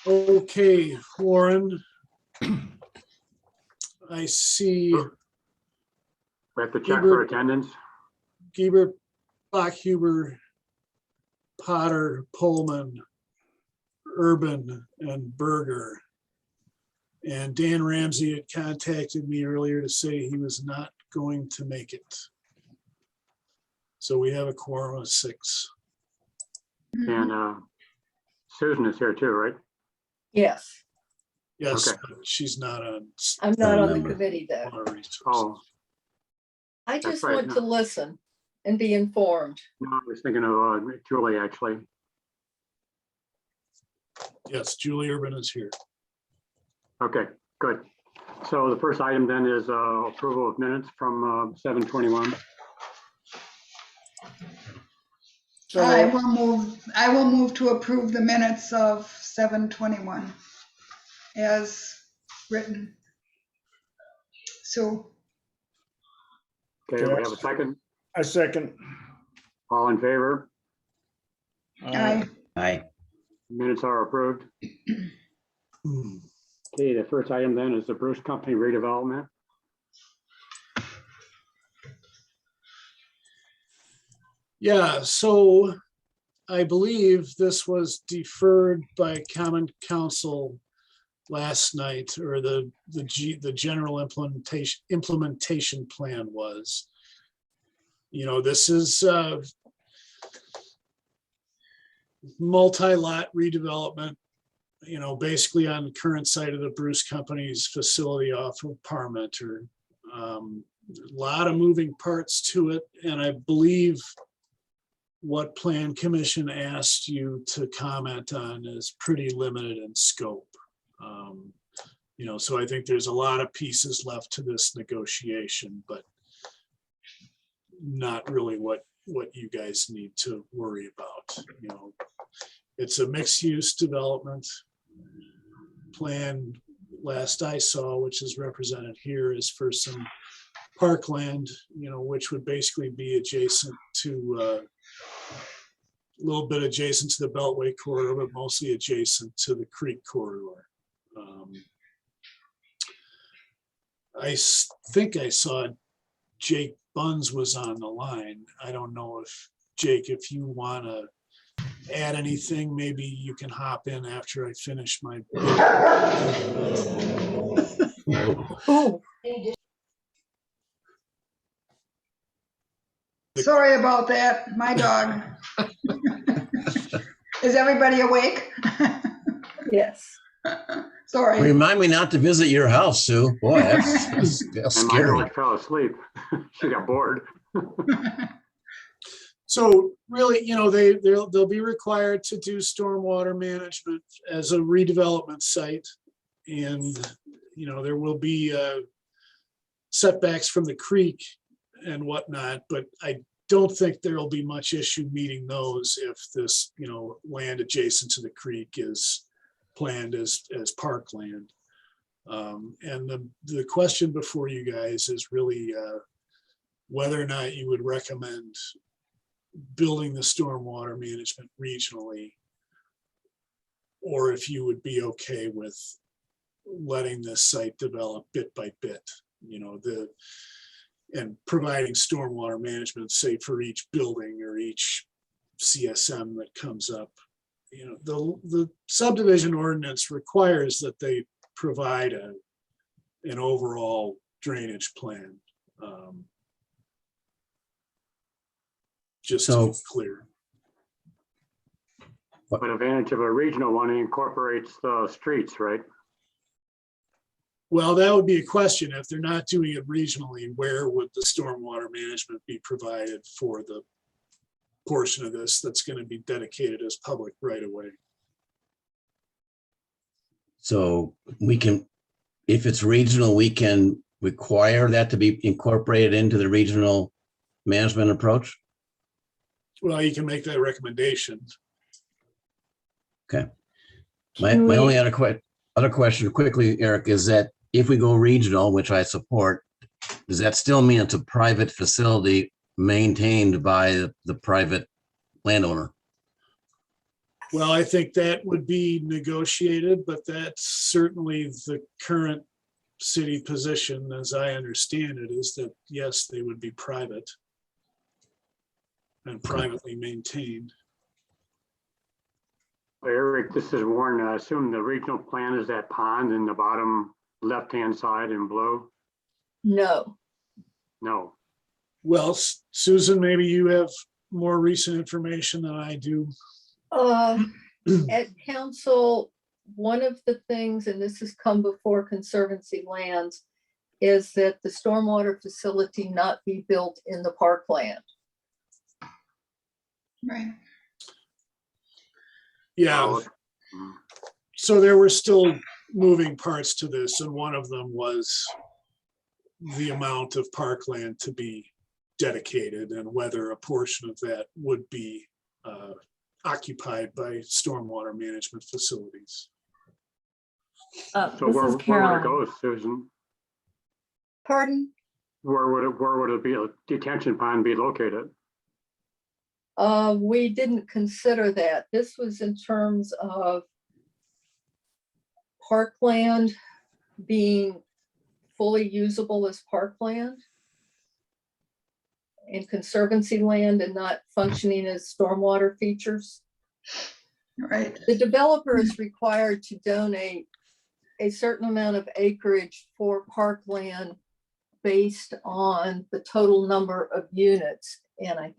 Okay, Warren. I see We have to check for Hebert. attendance. Giebert, Bachhuber, Potter, Pullman, Urban, and Berger. And Dan Ramsey had contacted me earlier to say he was not going to make it. So we have a quorum of 6. And Susan is here too, right? Yes, Yes, Okay. but she's not on. I'm not on the Remember. committee though. Water Resources. Oh, I that's just right, want no. to listen and be informed. no, I was thinking of Julie, actually. Yes, Julie Urban is here. Okay, good. So the first item then is approval of minutes from 7/21. So I will move to approve the minutes of 7/21 as written. So, Okay, we have a second. I second. All in favor? I, Aye. Minutes are approved. Okay, the first item then is the Bruce Company redevelopment. Yeah, so I believe this was deferred by Common Council last night, or the general implementation plan was. You know, this is multi-lot redevelopment, you know, basically on the current site of the Bruce Company's facility off of Parmenter. A lot of moving parts to it, and I believe what Plan Commission asked you to comment on is pretty limited in scope. You know, so I think there's a lot of pieces left to this negotiation, but not really what you guys need to worry about. You know, it's a mixed-use development plan. Last I saw, which is represented here, is for some parkland, you know, which would basically be adjacent to a little bit adjacent to the Beltway corridor, but mostly adjacent to the Creek corridor. I think I saw Jake Buns was on the line. I don't know if, Jake, if you want to add anything, maybe you can hop in after I finish my. Oh, sorry about that, my dog. Is everybody awake? yes. Sorry. Remind me not to visit your house, Sue. Boy, that's And my scary. dog fell asleep. She got bored. So really, you know, they'll be required to do stormwater management as a redevelopment site. And, you know, there will be setbacks from the creek and whatnot, but I don't think there'll be much issue meeting those if this, you know, land adjacent to the creek is planned as parkland. And the question before you guys is really whether or not you would recommend building the stormwater management regionally, or if you would be okay with letting this site develop bit by bit, you know, and providing stormwater management, say for each building or each CSM that comes up. You know, the subdivision ordinance requires that they provide an overall drainage plan. Just to be clear. But advantage of a regional one incorporates the streets, right? Well, that would be a question. If they're not doing it regionally, where would the stormwater management be provided for the portion of this that's going to be dedicated as public right away? So we can, if it's regional, we can require that to be incorporated into the regional management approach? Well, you can make that recommendation. Okay. My only other question quickly, Eric, is that if we go regional, which I support, does that still mean it's a private facility maintained by the private landowner? Well, I think that would be negotiated, but that's certainly the current city position, as I understand it, is that, yes, they would be private and privately maintained. Eric, this is Warren. I assume the regional plan is that pond in the bottom left-hand side in blue? No, No. Well, Susan, maybe you have more recent information than I do. at council, one of the things, and this has come before Conservancy Lands, is that the stormwater facility not be built in the parkland. Right. Yeah, Oh, so there were still moving parts to this, and one of them was the amount of parkland to be dedicated and whether a portion of that would be occupied by stormwater management facilities. So This where is would it Caroline. go, Susan? Pardon? Where would it be, a detention pond be located? We didn't consider that. This was in terms of parkland being fully usable as parkland and conservancy land and not functioning as stormwater features. Right. The developer is required to donate a certain amount of acreage for parkland based on the total number of units. And I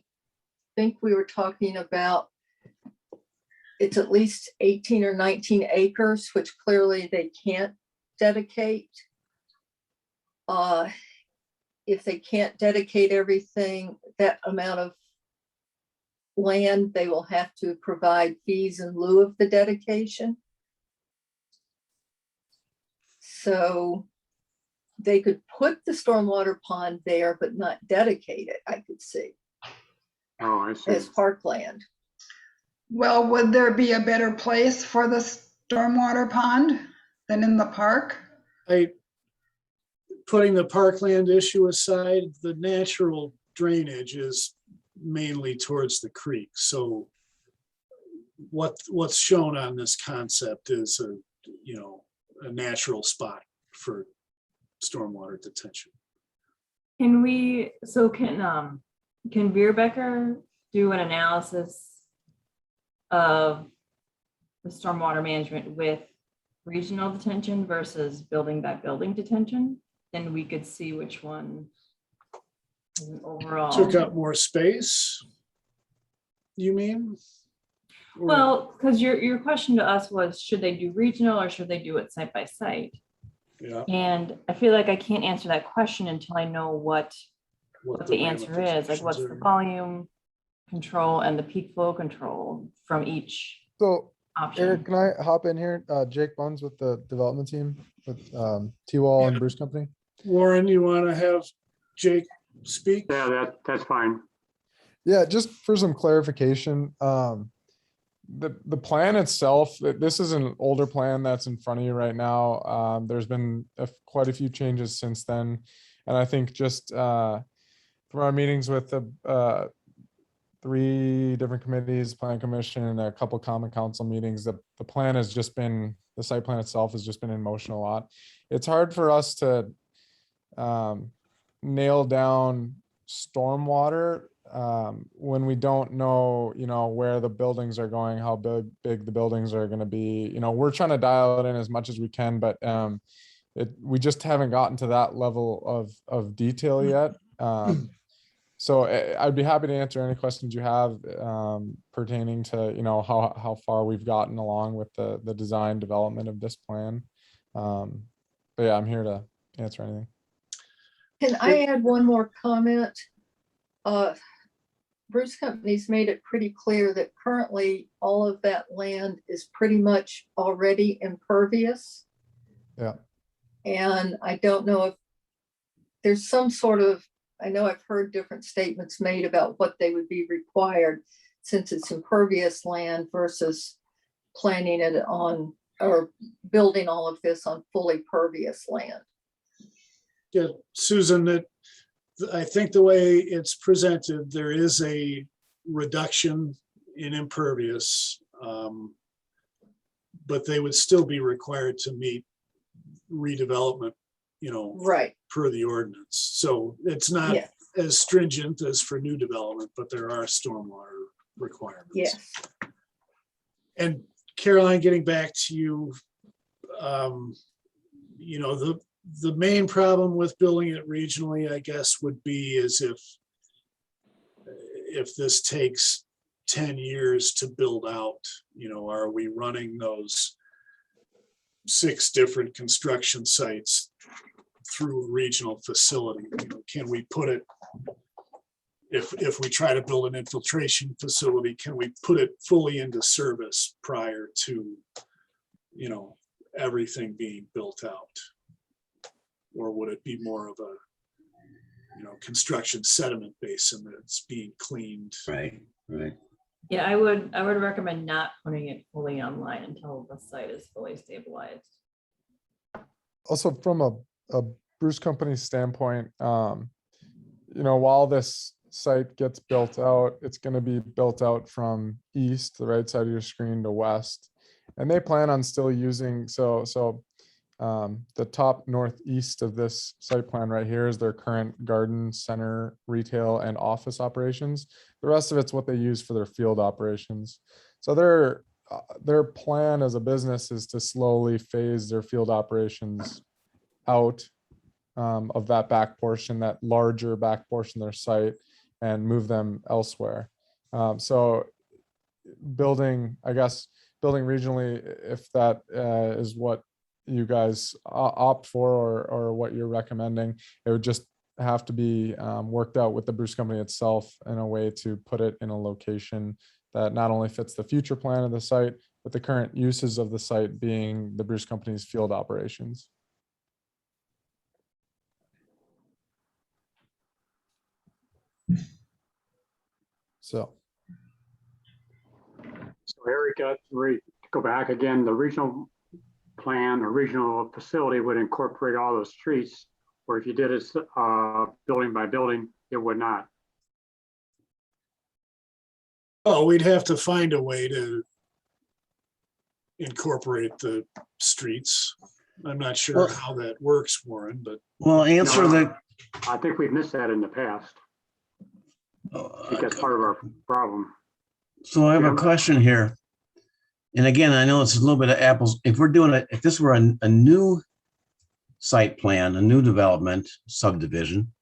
think we were talking about it's at least 18 or 19 acres, which clearly they can't dedicate. If they can't dedicate everything, that amount of land, they will have to provide fees in lieu of the dedication. So they could put the stormwater pond there, but not dedicate it, I could see, Oh, I see. as parkland. Well, would there be a better place for the stormwater pond than in the park? Putting the parkland issue aside, the natural drainage is mainly towards the creek. So what's shown on this concept is a natural spot for stormwater detention. Can Beerbecker do an analysis of the stormwater management with regional detention versus building by building detention? Then we could see which one is an overall. Took up more space, you mean? Or- Well, because your question to us was, should they do regional or should they do it site by site? Yeah. And I feel like I can't answer that question until I know what the answer is, like what's the ramifications are. volume control and the peak flow control from each So option. Eric, can I hop in here? Jake Buns with the development team with T-Wall and Yeah. Bruce Company. Warren, you want to have Jake speak? Yeah, that's fine. Yeah, just for some clarification, the plan itself, this is an older plan that's in front of you right now. There's been quite a few changes since then. And I think just from our meetings with the 3 different committees, plan commission, and a couple common council meetings, the plan has just been, the site plan itself has just been in motion a lot. It's hard for us to nail down stormwater when we don't know, where the buildings are going, how big the buildings are going to be. We're trying to dial it in as much as we can, but we just haven't gotten to that level of detail yet. So I'd be happy to answer any questions you have pertaining to, how far we've gotten along with the design development of this plan. But yeah, I'm here to answer anything. Can I add one more comment? Bruce Company's made it pretty clear that currently all of that land is pretty much already impervious. Yeah. And I don't know if there's some sort of, I know I've heard different statements made about what they would be required since it's impervious land versus planning it on or building all of this on fully pervious land. Yeah, Susan, I think the way it's presented, there is a reduction in impervious But they would still be required to meet redevelopment, Right, per the ordinance. So it's not yeah, as stringent as for new development, but there are stormwater requirements. yes. And Caroline, getting back to you, the main problem with building it regionally, I guess, would be is if this takes 10 years to build out, are we running those 6 different construction sites through a regional facility? Can we put it, if we try to build an infiltration facility, can we put it fully into service prior to, everything being built out? Or would it be more of a, construction sediment basin that's being cleaned? Right, right. Yeah, I would recommend not putting it fully online until the site is fully stabilized. Also, from a Bruce Company standpoint, while this site gets built out, it's going to be built out from east, the right side of your screen, to west. And they plan on still using, the top northeast of this site plan right here is their current garden center, retail, and office operations. The rest of it's what they use for their field operations. So their plan as a business is to slowly phase their field operations out of that back portion, that larger back portion of their site, and move them elsewhere. So building regionally, if that is what you guys opt for, or what you're recommending, it would just have to be worked out with the Bruce Company itself in a way to put it in a location that not only fits the future plan of the site, but the current uses of the site being the Bruce Company's field operations. So, Eric, to go back again, the regional plan or regional facility would incorporate all those streets, or if you did it building by building, it would not. Oh, we'd have to find a way to incorporate the streets. I'm not sure Well- how that works, Warren, but Well, answer the, I think we've missed that in the past. I think that's part of our problem. so I have a Yeah. question here. And again, I know it's a little bit of apples. If we're doing it, if this were a new site plan, a new development subdivision,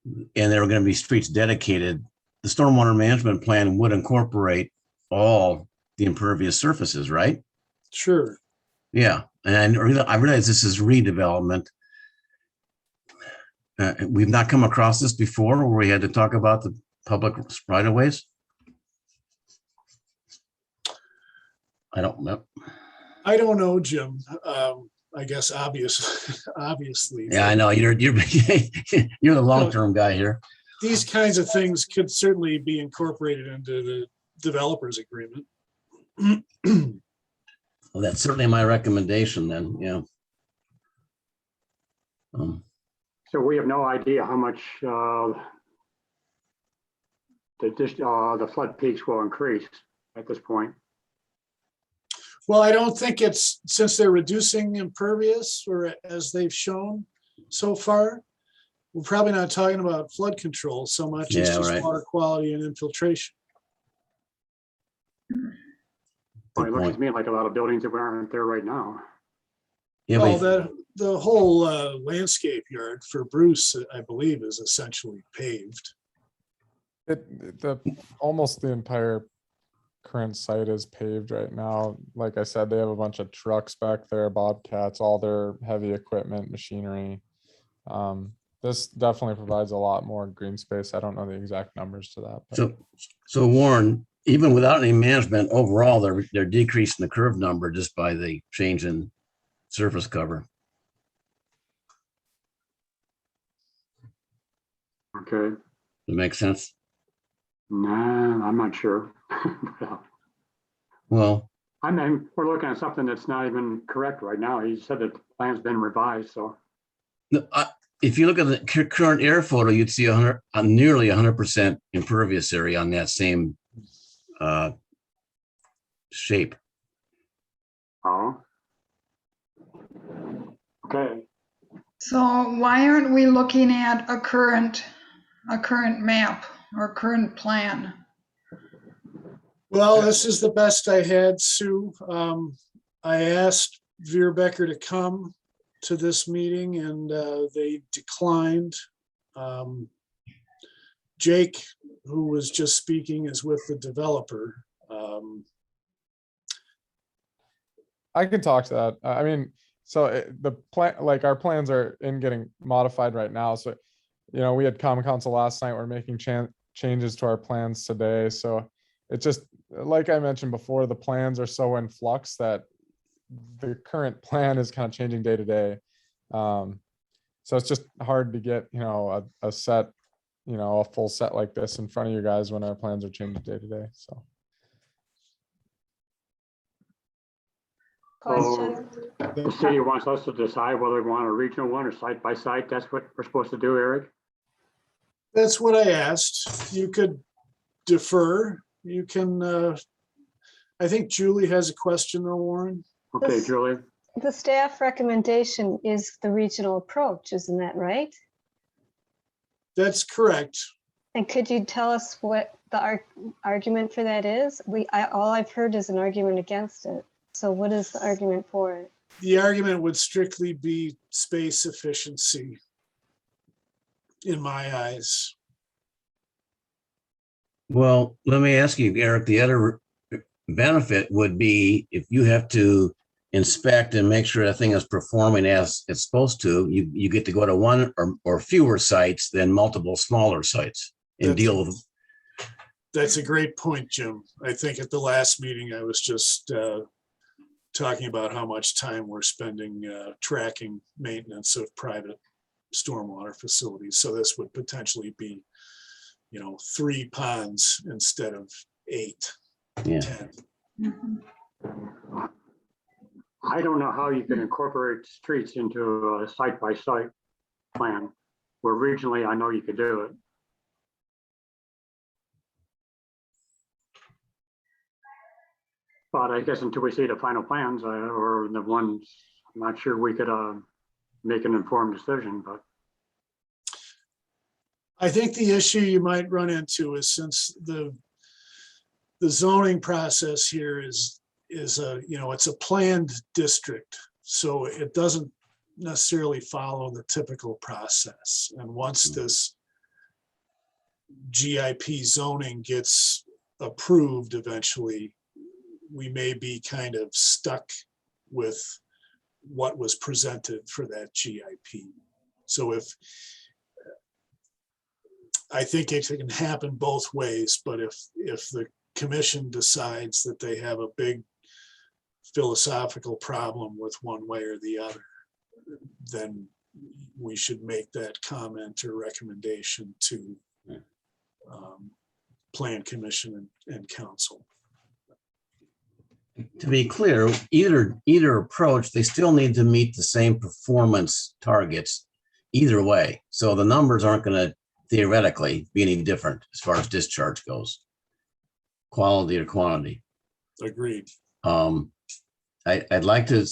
and there were going to be streets dedicated, the stormwater management plan would incorporate all the impervious surfaces, right? sure. Yeah, and I realize this is redevelopment. We've not come across this before where we had to talk about the public right of ways. I don't know. I don't know, Jim. I guess obviously. Yeah, I know you're you're the long-term guy here. These kinds of things could certainly be incorporated into the developer's agreement. Well, that's certainly my recommendation then, yeah. So we have no idea how much the flood peaks will increase at this point. Well, I don't think it's, since they're reducing impervious, or as they've shown so far, we're probably not talking about flood control so much as Yeah, just right. water quality and infiltration. Well, Good it looks point. to me like a lot of buildings that aren't there right now. Yeah, Well, but the whole landscape yard for Bruce, I believe, is essentially paved. almost the entire current site is paved right now. Like I said, they have a bunch of trucks back there, Bobcats, all their heavy equipment, machinery. This definitely provides a lot more green space. I don't know the exact numbers to that. But so Warren, even without any management, overall, they're decreasing the curve number just by the change in surface cover. Okay. That makes sense? Nah, I'm not sure. Well, I mean, we're looking at something that's not even correct right now. He said that the plan's been revised, so. no, if you look at the current air photo, you'd see nearly 100% impervious area on that same shape. Oh. Okay, So why aren't we looking at a current map or current plan? Well, this is the best I had, Sue. I asked Veer Becker to come to this meeting and they declined. Jake, who was just speaking, is with the developer. I can talk to that. I mean, so the plan, like our plans are in getting modified right now. So, you know, we had common council last night. We're making changes to our plans today. So it just, like I mentioned before, the plans are so in flux that the current plan is kind of changing day to day. So it's just hard to get, you know, a set, you know, a full set like this in front of you guys when our plans are changing day to day. So. so the city wants us to decide whether we want a regional one or site by site. That's what we're supposed to do, Eric? That's what I asked. You could defer. You can, I think Julie has a question though, Warren. Okay, This- Julie. The staff recommendation is the regional approach, isn't that right? That's correct. And could you tell us what the argument for that is? All I've heard is an argument against it. So what is the argument for it? The argument would strictly be space efficiency in my eyes. Well, let me ask you, Eric, the other benefit would be if you have to inspect and make sure that thing is performing as it's supposed to, you get to go to one or fewer sites than multiple smaller sites and deal with. That's a great point, Jim. I think at the last meeting, I was just talking about how much time we're spending tracking maintenance of private stormwater facilities. So this would potentially be, you know, 3 ponds instead of 8, Yeah. 10. Mhm. I don't know how you can incorporate streets into a site by site plan, where regionally I know you could do it. But I guess until we see the final plans or the ones, I'm not sure we could make an informed decision, but I think the issue you might run into is since the zoning process here is a, you know, it's a planned district. So it doesn't necessarily follow the typical process. And once this GIP zoning gets approved eventually, we may be kind of stuck with what was presented for that GIP. So I think it can happen both ways, but if the commission decides that they have a big philosophical problem with one way or the other, then we should make that comment or recommendation to Plan Commission and Council. To be clear, either approach, they still need to meet the same performance targets either way. So the numbers aren't going to theoretically be any different as far as discharge goes, quality or quantity. Agreed. I'd like to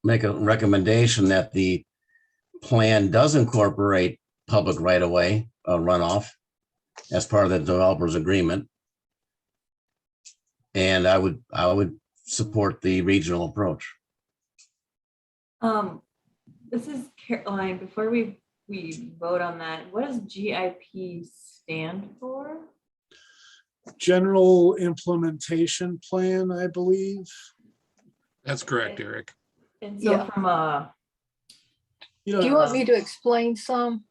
make a recommendation that the plan does incorporate public right-of-way runoff as part of the developer's agreement. And I would support the regional approach. This is Caroline. Before we vote on that, what does GIP stand for? General Implementation Plan, I believe. That's correct, Eric. And so Yeah. from a You Do you know, want me to explain some?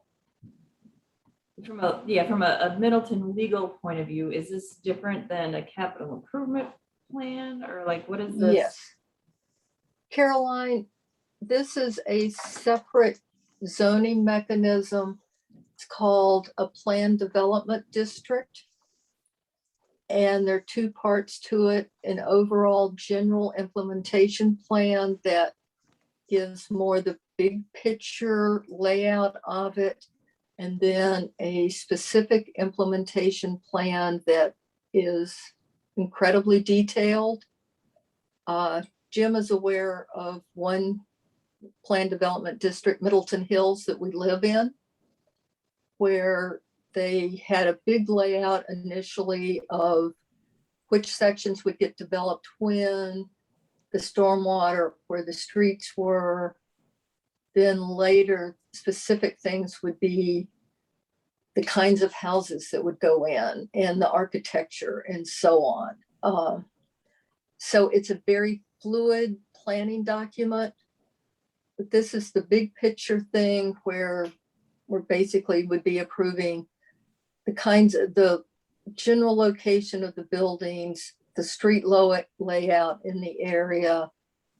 from a Middleton legal point of view, is this different than a capital improvement plan, or like what is this? Yes. Caroline, this is a separate zoning mechanism. It's called a planned development district. And there are 2 parts to it: an overall general implementation plan that gives more the big picture layout of it, and then a specific implementation plan that is incredibly detailed. Jim is aware of one planned development district, Middleton Hills, that we live in, where they had a big layout initially of which sections would get developed when, the stormwater, where the streets were. Then later, specific things would be the kinds of houses that would go in and the architecture and so on. So it's a very fluid planning document. But this is the big picture thing where we're basically would be approving the kinds of the general location of the buildings, the street layout in the area,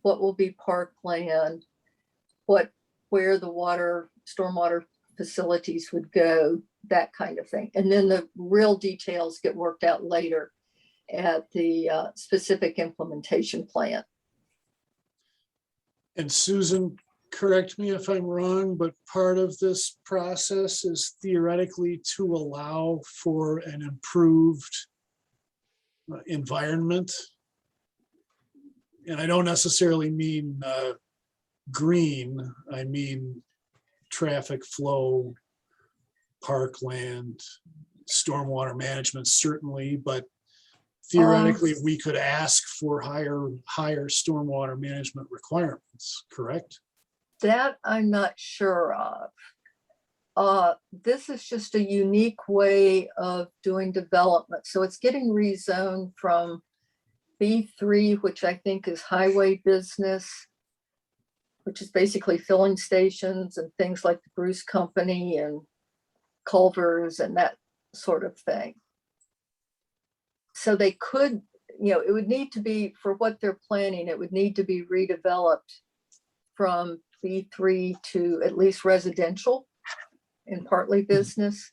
what will be parkland, where the water, stormwater facilities would go, that kind of thing. And then the real details get worked out later at the specific implementation plan. And Susan, correct me if I'm wrong, but part of this process is theoretically to allow for an improved environment. And I don't necessarily mean green, I mean traffic flow, parkland, stormwater management certainly, but theoretically we could ask for higher stormwater management requirements, correct? That I'm not sure of. This is just a unique way of doing development. So it's getting rezoned from B3, which I think is highway business, which is basically filling stations and things like the Bruce Company and Culver's and that sort of thing. So they could, it would need to be, for what they're planning, it would need to be redeveloped from B3 to at least residential and partly business.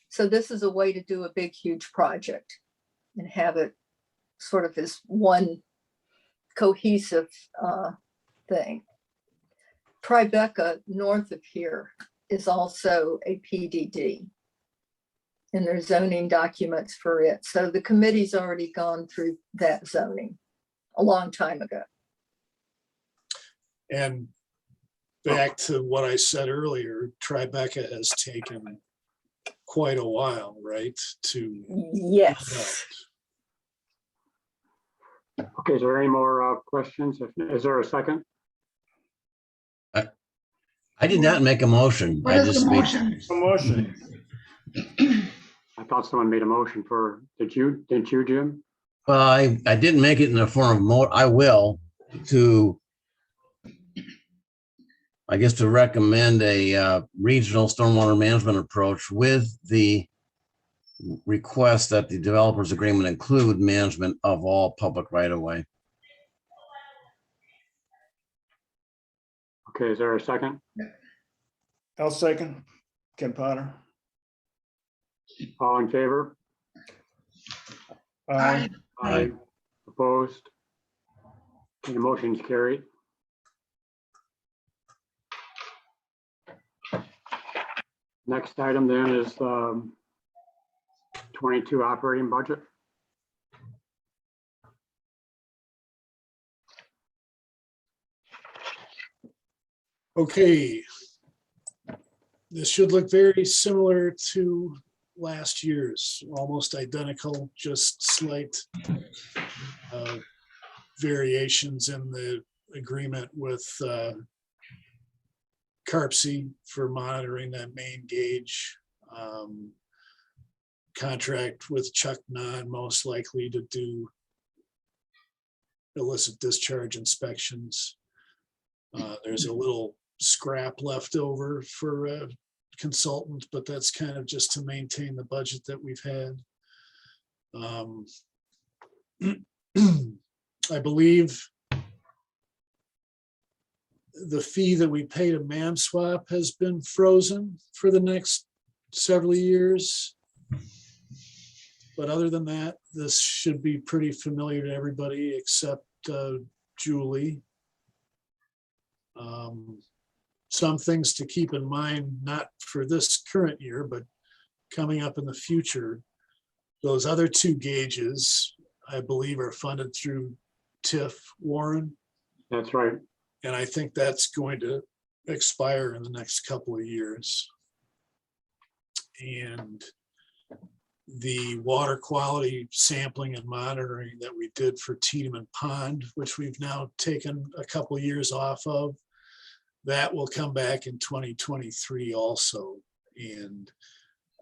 So this is a way to do a big, huge project and have it sort of as one cohesive thing. Tribeca, north of here, is also a PDD. And there's zoning documents for it. So the committee's already gone through that zoning a long time ago. And back to what I said earlier, Tribeca has taken quite a while, right? Yes. Okay, is there any more questions? Is there a second? I did not make a motion. What I is just the made, motion? Motion. I thought someone made a motion for, didn't you, Jim? well, I didn't make it in the form of I will I guess to recommend a regional stormwater management approach with the request that the developers agreement include management of all public right of way. Okay, is there a second? I'll second. Ken Potter. All in favor? Aye. Aye. Opposed? Okay, the motion's carried. Next item then is 22 operating budget. Okay. This should look very similar to last year's, almost identical, just slight variations in the agreement with CARPC for monitoring that main gauge. Contract with Chuck Nunn, most likely to do illicit discharge inspections. There's a little scrap left over for a consultant, but that's kind of just to maintain the budget that we've had. I believe the fee that we pay to MamSwap has been frozen for the next several years. But other than that, this should be pretty familiar to everybody except Julie. Some things to keep in mind, not for this current year, but coming up in the future. Those other two gauges, I believe, are funded through TIF, Warren. That's right. And I think that's going to expire in the next couple of years. And the water quality sampling and monitoring that we did for Tiedemann Pond, which we've now taken a couple of years off of, that will come back in 2023 also. And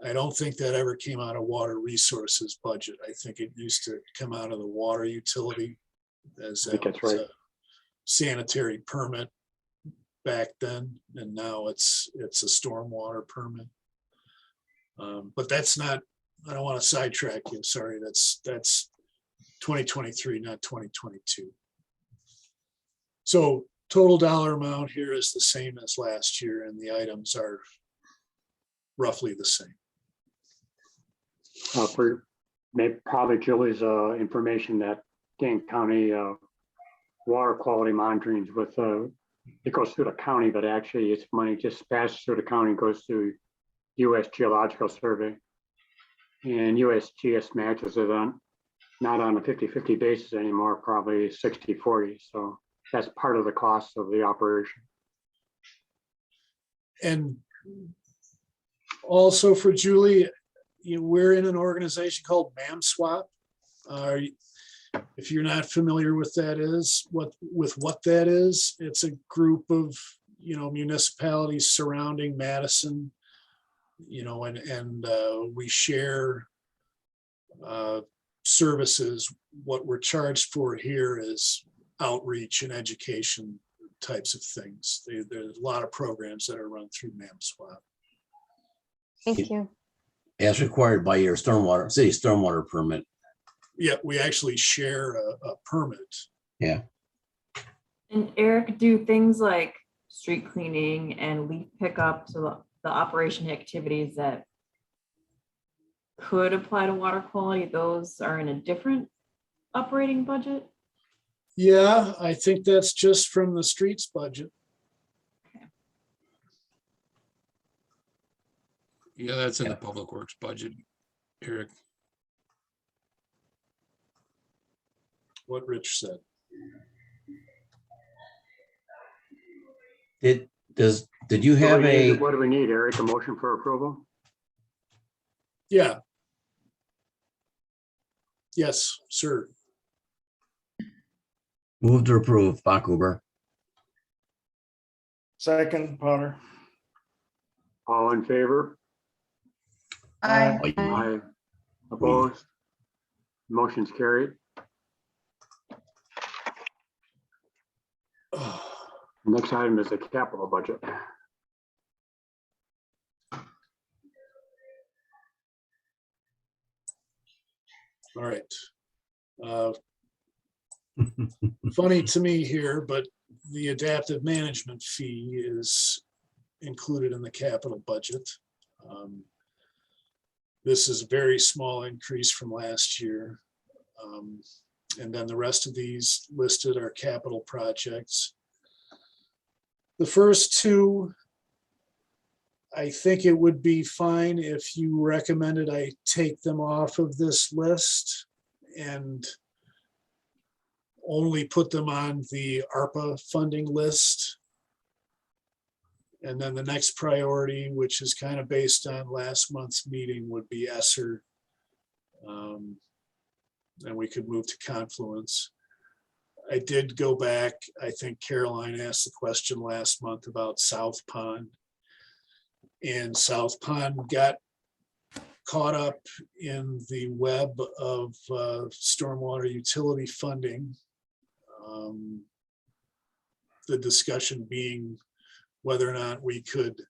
I don't think that ever came out of water resources budget. I think it used to come out of the water utility as I think that that's was right. a sanitary permit back then, and now it's a stormwater permit. But that's not, I don't want to sidetrack you, sorry, that's 2023, not 2022. So total dollar amount here is the same as last year, and the items are roughly the same. For maybe probably Julie's information that Dane County water quality monitoring is with it goes through the county, but actually it's money just passes through the county, goes to U.S. Geological Survey, and USGS matches it on not on a 50-50 basis anymore, probably 60-40. So that's part of the cost of the operation. And also for Julie, we're in an organization called MAMSWAP. If you're not familiar with what that is, it's a group of municipalities surrounding Madison, and we share services. What we're charged for here is outreach and education types of things. There's a lot of programs that are run through MAMSWAP. Thank you. As required by your city stormwater permit. Yeah, we actually share a permit. Yeah. And Eric, do things like street cleaning and leaf pickup, so the operation activities that could apply to water quality, those are in a different operating budget? Yeah, I think that's just from the streets budget. Yeah, that's in the public works budget, Eric. What Rich said. Did you have What do we need, Eric? A motion for approval? Yeah. Yes, sir. move to approve, Bachuber? Second, Potter. All in favor? Aye. Aye. Opposed? Motion's carried. Next item is the capital budget. All right. Funny to me here, but the adaptive management fee is included in the capital budget. This is a very small increase from last year. And then the rest of these listed are capital projects. The first two, I think it would be fine if you recommended I take them off of this list and only put them on the ARPA funding list. And then the next priority, which is kind of based on last month's meeting, would be ESSER. And we could move to Confluence. I did go back. I think Caroline asked the question last month about South Pond. And South Pond got caught up in the web of stormwater utility funding. The discussion being whether or not we could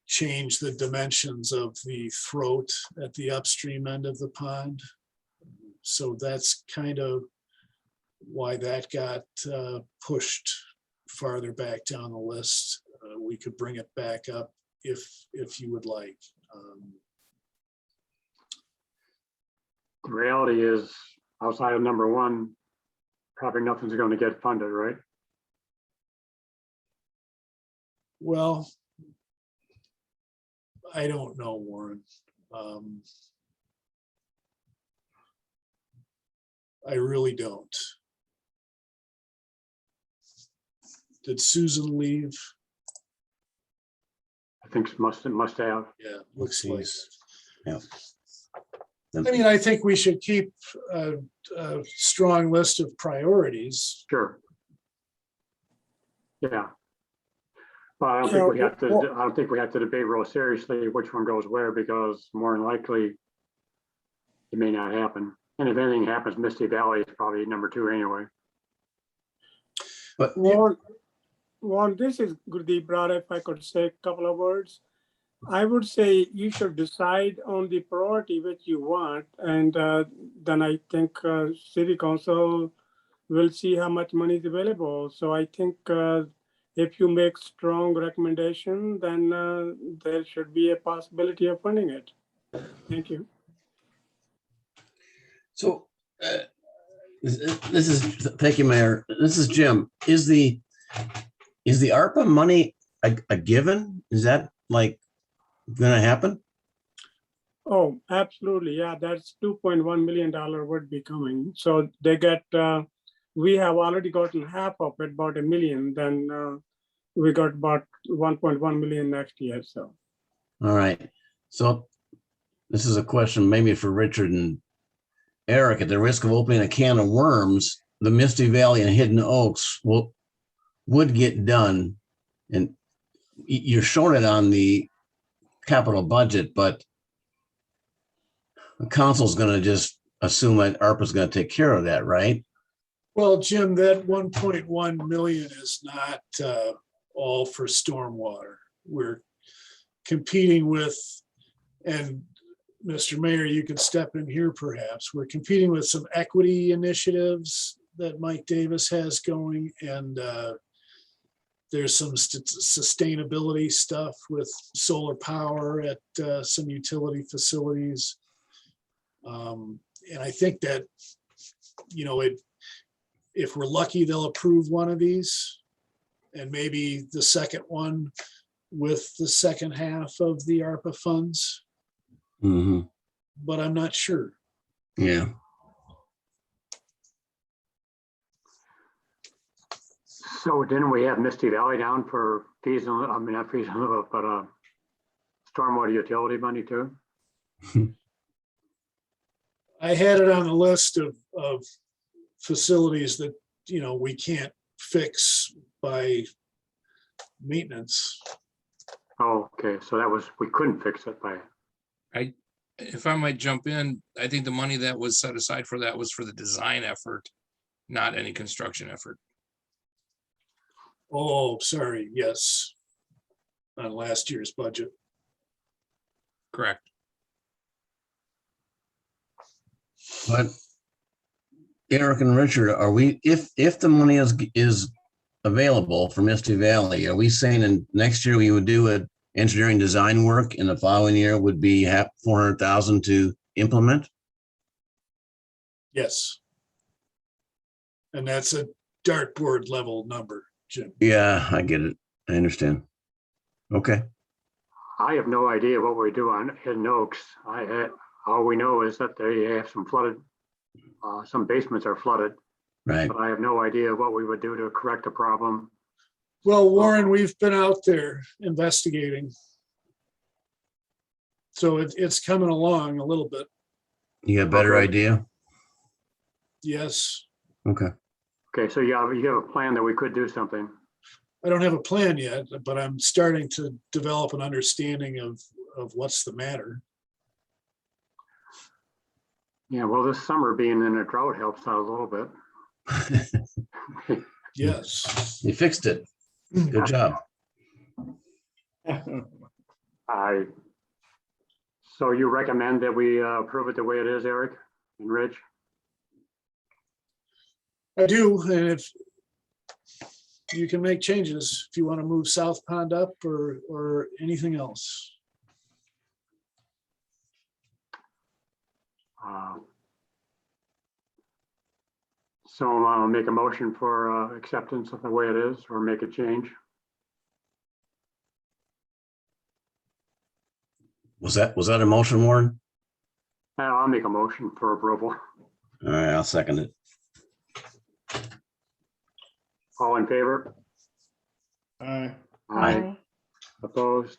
change the dimensions of the throat at the upstream end of the pond. So that's kind of why that got pushed farther back down the list. We could bring it back up if you would like. The reality is, outside of number one, probably nothing's going to get funded, right? Well, I don't know, Warren. I really don't. Did Susan leave? I think it must have. Yeah, looks like. Yeah. I mean, I think we should keep a strong list of priorities. Sure. Yeah. But I don't think we have to, I don't think we have to debate real seriously which one goes where, because more than likely it may not happen. And if anything happens, Misty Valley is probably number 2 anyway. But Well, this is Gurdeep Rada, if I could say a couple of words. I would say you should decide on the priority which you want, and then I think City Council will see how much money is available. So I think if you make strong recommendation, then there should be a possibility of funding it. Thank you. so this is, thank you, Mayor. This is Jim. Is the ARPA money a given? Is that like gonna happen? Oh, absolutely. Yeah, that's $2.1 million would be coming. So they get, we have already gotten half of it, about $1 million. Then we got about 1.1 million next year. So. All right. So this is a question maybe for Richard and Eric. At the risk of opening a can of worms, the Misty Valley and Hidden Oaks would get done. And you're showing it on the capital budget, but the council's going to just assume that ARPA's going to take care of that, right? Well, Jim, that 1.1 million is not all for stormwater. We're competing with, and Mr. Mayor, you can step in here perhaps. We're competing with some equity initiatives that Mike Davis has going, and there's some sustainability stuff with solar power at some utility facilities. And I think that, you know, if we're lucky, they'll approve one of these, and maybe the second one with the second half of the ARPA funds. Mm-hmm. But I'm not sure. Yeah. So didn't we have Misty Valley down for fees, I mean, not fees, but stormwater utility money too? I had it on the list of facilities that, you know, we can't fix by maintenance. Oh, okay. So that was, we couldn't fix it by, If I might jump in, I think the money that was set aside for that was for the design effort, not any construction effort. Oh, sorry, yes. On last year's budget. Correct. But Eric and Richard, are we, if the money is available for Misty Valley, are we saying in next year we would do an engineering design work and the following year would be $400,000 to implement? Yes. And that's a dartboard level number, Jim. Yeah, I get it. I understand. Okay. I have no idea what we do on Hidden Oaks. All we know is that they have some flooded, some basements are flooded, Right. but I have no idea what we would do to correct the problem. Well, Warren, we've been out there investigating. So it's coming along a little bit. You got a better Okay. idea? Yes. Okay. Okay, so you have a plan that we could do something. I don't have a plan yet, but I'm starting to develop an understanding of what's the matter. Yeah, well, this summer being in a drought helps out a little bit. Yes. You fixed it. Good job. So you recommend that we approve it the way it is, Eric and Rich? I do, and if you can make changes, if you want to move South Pond up or anything else. So I'll make a motion for acceptance of the way it is, or make a change. Was that a motion, Warren? I'll make a motion for approval. All right, I'll second it. All in favor? Aye. Aye. Opposed?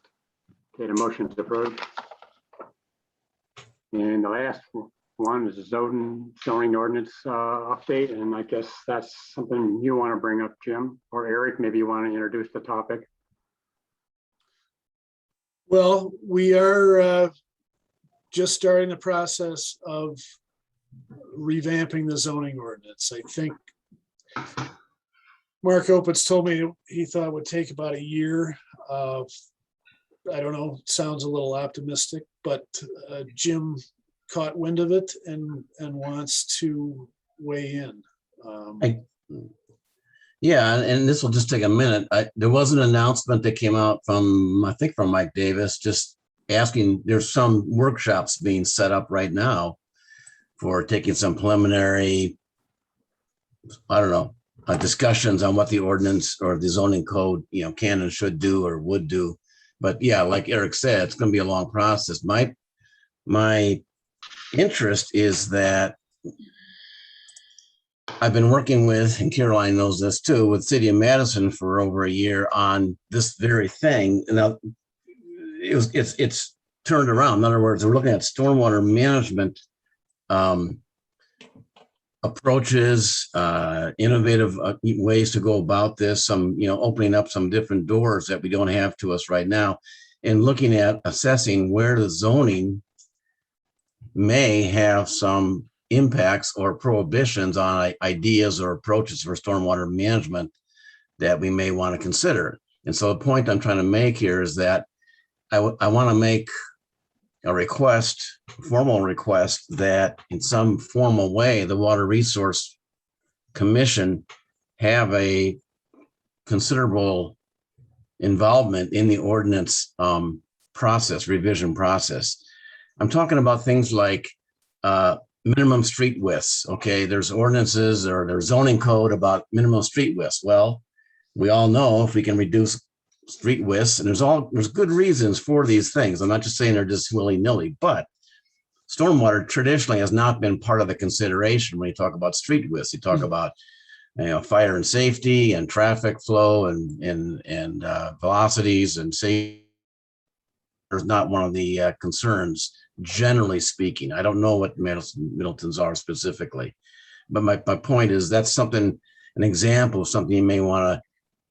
Okay, the motion is approved. And the last one is a zoning ordinance update, and I guess that's something you want to bring up, Jim, or Eric, maybe you want to introduce the topic. Well, we are just starting the process of revamping the zoning ordinance. I think Mark Opitz told me he thought it would take about a year. I don't know, sounds a little optimistic, but Jim caught wind of it and wants to weigh in. Yeah, and this will just take a minute. There was an announcement that came out from, I think from Mike Davis, just asking, there's some workshops being set up right now for taking some preliminary, I don't know, discussions on what the ordinance or the zoning code, can and should do or would do. But yeah, like Eric said, it's going to be a long process. My interest is that I've been working with, and Caroline knows this too, with City of Madison for over a year on this very thing. Now, it's turned around. In other words, we're looking at stormwater management approaches, innovative ways to go about this, some, opening up some different doors that we don't have to us right now, and looking at assessing where the zoning may have some impacts or prohibitions on ideas or approaches for stormwater management that we may want to consider. And so the point I'm trying to make here is that I want to make a request, formal request, that in some formal way, the Water Resource Commission have a considerable involvement in the ordinance process, revision process. I'm talking about things like minimum street widths. Okay, there's ordinances or there's zoning code about minimum street widths. Well, we all know if we can reduce street widths, and there's good reasons for these things. I'm not just saying they're just willy-nilly, but stormwater traditionally has not been part of the consideration when you talk about street widths. You talk about fire and safety and traffic flow and velocities and safety. There's not one of the concerns, generally speaking. I don't know what Middleton's are specifically, but my point is that's something, an example of something you may want to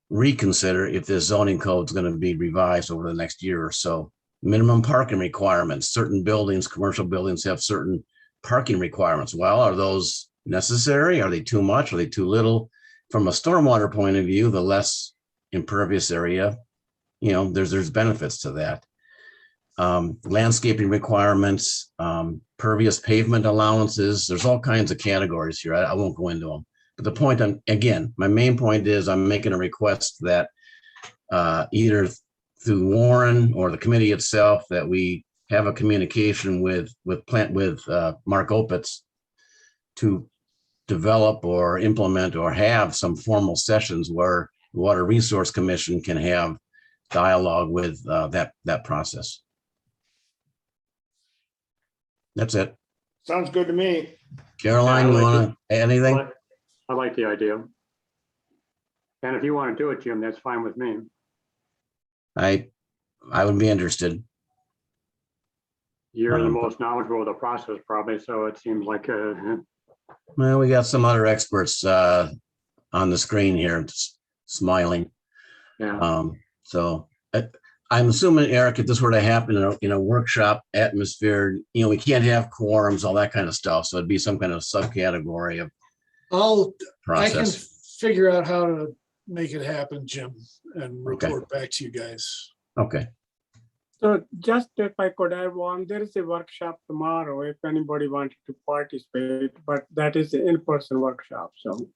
reconsider if this zoning code is going to be revised over the next year or so. Minimum parking requirements. Certain buildings, commercial buildings, have certain parking requirements. Well, are those necessary? Are they too much? Are they too little? From a stormwater point of view, the less impervious area, there's benefits to that. Landscaping requirements, pervious pavement allowances. There's all kinds of categories here. I won't go into them. But the point, my main point is I'm making a request that either through Warren or the committee itself, that we have a communication with Mark Opitz to develop or implement or have some formal sessions where the Water Resource Commission can have dialogue with that process. That's it. Sounds good to me. Caroline, you want to add anything? I like the idea. And if you want to do it, Jim, that's fine with me. I would be interested. You're the most knowledgeable of the process probably, so it seems like well, we got some other experts on the screen here, just smiling. yeah. So I'm assuming, Eric, if this were to happen in a workshop atmosphere, we can't have quorums, all that kind of stuff. So it'd be some kind of subcategory of I can process. figure out how to make it happen, Jim, and report back to you guys. Okay. So just if I could add one, there is a workshop tomorrow if anybody wanted to participate, but that is an in-person workshop, so. All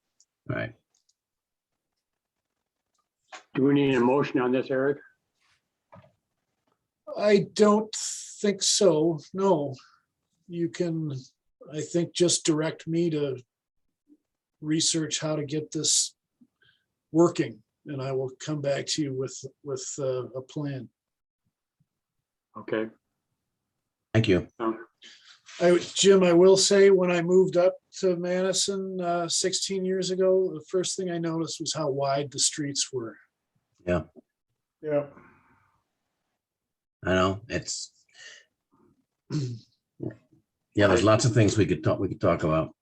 right. Do we need a motion on this, Eric? I don't think so, no. You can, I think, just direct me to research how to get this working, and I will come back to you with a plan. Okay. Thank you. Jim, I will say, when I moved up to Madison 16 years ago, the first thing I noticed was how wide the streets were. Yeah. I know, it's. Yeah, there's lots of things we could talk about.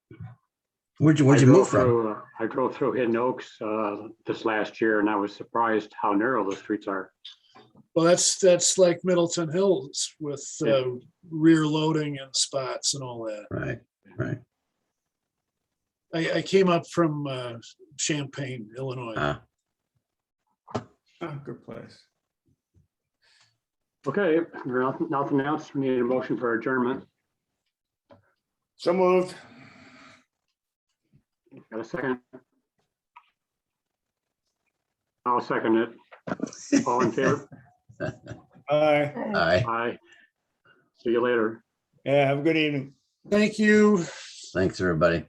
Where'd you move from? I drove through Hidden Oaks this last year, and I was surprised how narrow the streets are. Well, that's like Middleton Hills with rear loading and spots and all that. Right. I came up from Champaign, Illinois. Ah, Good place. Okay, if there's nothing else. We need a motion for adjournment. So moved. Got a second? I'll second it. All in favor? Aye. aye. Aye. See you later. Yeah, have a good evening. Thank you. Thanks, everybody.